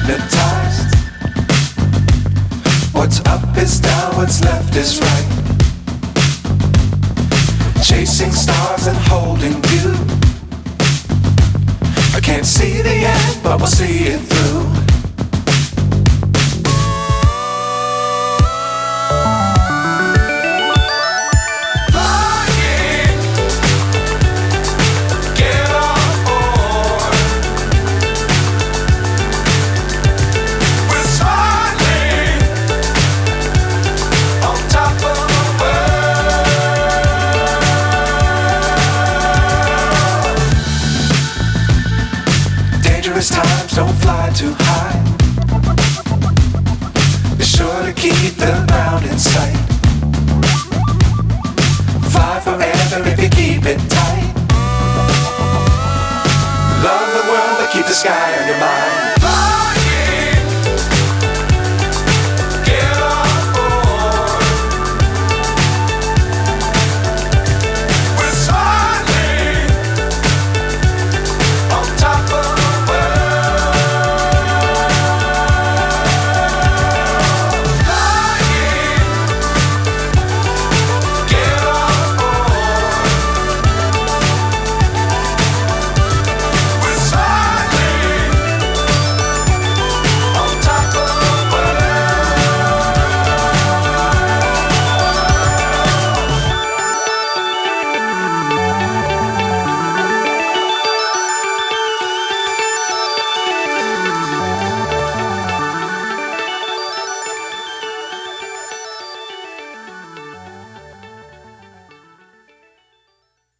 hypnotized. What's up is down, what's left is right. Chasing stars and holding you. I can't see the end, but we'll see it through. Times don't fly too high. Be sure to keep the ground in sight. Fly forever if you keep it tight. Love the world but keep the sky on your mind.